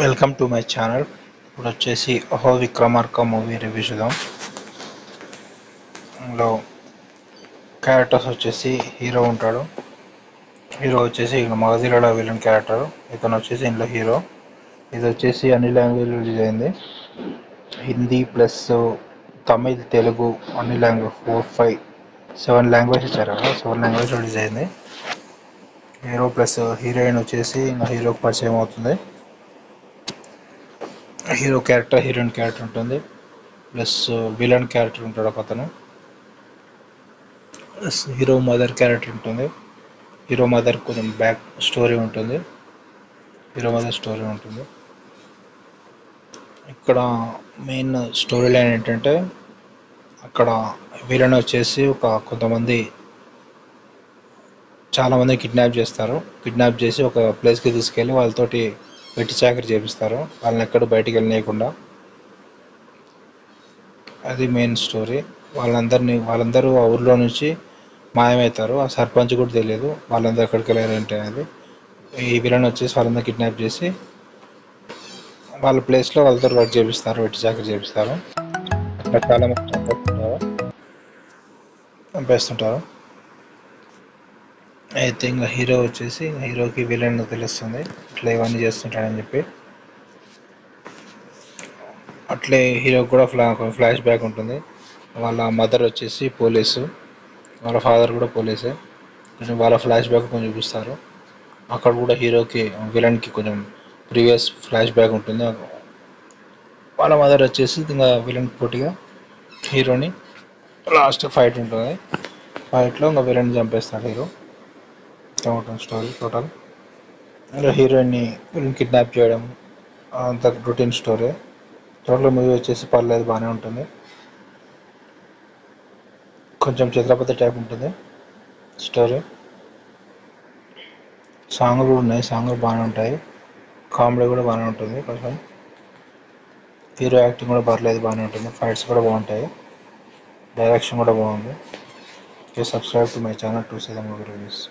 Welcome to my channel. ఇప్పుడు వచ్చేసి అహో విక్రమార్క మూవీ రివ్యూ చూద్దాం. ఇందులో క్యారెక్టర్స్ వచ్చేసి హీరో ఉంటాడు. హీరో వచ్చేసి మగధీరలో విలన్ క్యారెక్టర్. ఇతను వచ్చేసి ఇందులో హీరో. ఇది వచ్చేసి అన్ని లాంగ్వేజ్ రిలీజ్ అయింది. హిందీ ప్లస్ తమిళ్, తెలుగు అన్ని లాంగ్వేజ్ 7 లాంగ్వేజ్ ఇచ్చారు కదా. 7 లాంగ్వేజ్ రిలీజ్ అయింది. హీరో ప్లస్ హీరోయిన్ వచ్చేసి ఇంకా హీరోకి పరిచయం అవుతుంది. హీరో క్యారెక్టర్, హీరోయిన్ క్యారెక్టర్ ఉంటుంది. ప్లస్ విలన్ క్యారెక్టర్ ఉంటాడు ఒక అతను. హీరో మదర్ క్యారెక్టర్ ఉంటుంది. హీరో మదర్ కొంచెం బ్యాక్ స్టోరీ ఉంటుంది. ఇక్కడ మెయిన్ స్టోరీ లైన్ ఏంటంటే, అక్కడ విలన్ వచ్చేసి చాలామంది కిడ్నాప్ చేస్తారు. కిడ్నాప్ చేసి ఒక ప్లేస్కి తీసుకెళ్ళి వాళ్ళతోటి వెట్టి చాకరీ చేపిస్తారు, వాళ్ళని ఎక్కడ బయటికి వెళ్ళనీయకుండా. అది మెయిన్ స్టోరీ. వాళ్ళందరూ ఆ ఊర్లో నుంచి మాయమవుతారు. ఆ సర్పంచ్ కూడా తెలియదు వాళ్ళందరూ ఎక్కడికి వెళ్ళారంటే అనేది. ఈ విలన్ వచ్చేసి వాళ్ళందరూ కిడ్నాప్ చేసి వాళ్ళ ప్లేస్లో వాళ్ళతో వర్క్ చేపిస్తారు, వెట్టి చాకరీ చేపిస్తారు. అక్కడ చాలా మంది చంపేస్తుంటారు. అయితే ఇంకా హీరోకి విలన్ తెలుస్తుంది ఇట్లా ఇవన్నీ చేస్తుంటాడని చెప్పి. అట్లే హీరోకి కూడా ఫ్లాష్ బ్యాక్ ఉంటుంది. వాళ్ళ మదర్ వచ్చేసి పోలీసు, వాళ్ళ ఫాదర్ కూడా పోలీసే. కొంచెం వాళ్ళ ఫ్లాష్ బ్యాక్ కొంచెం చూపిస్తారు. అక్కడ కూడా విలన్కి కొంచెం ప్రీవియస్ ఫ్లాష్ బ్యాక్ ఉంటుంది. వాళ్ళ మదర్ వచ్చేసి ఇంకా విలన్ పోటీగా హీరోని లాస్ట్ ఫైట్ ఉంటుంది. ఫైట్లో ఇంకా విలన్ చంపేస్తాడు హీరో. స్టోరీ టోటల్ హీరోయిన్ని కిడ్నాప్ చేయడం అంత రొటీన్ స్టోరీ. టోటల్ మూవీ వచ్చేసి పర్లేదు, బాగానే ఉంటుంది. కొంచెం ఛత్రపతి టైప్ ఉంటుంది స్టోరీ. సాంగ్లు కూడా ఉన్నాయి, సాంగ్లు బాగానే ఉంటాయి. కామెడీ కూడా బాగానే ఉంటుంది. కొంచెం హీరో యాక్టింగ్ కూడా పర్లేదు, బాగానే ఉంటుంది. ఫైట్స్ కూడా బాగుంటాయి. డైరెక్షన్ కూడా బాగుంది. Subscribe to my channel to see the movie reviews.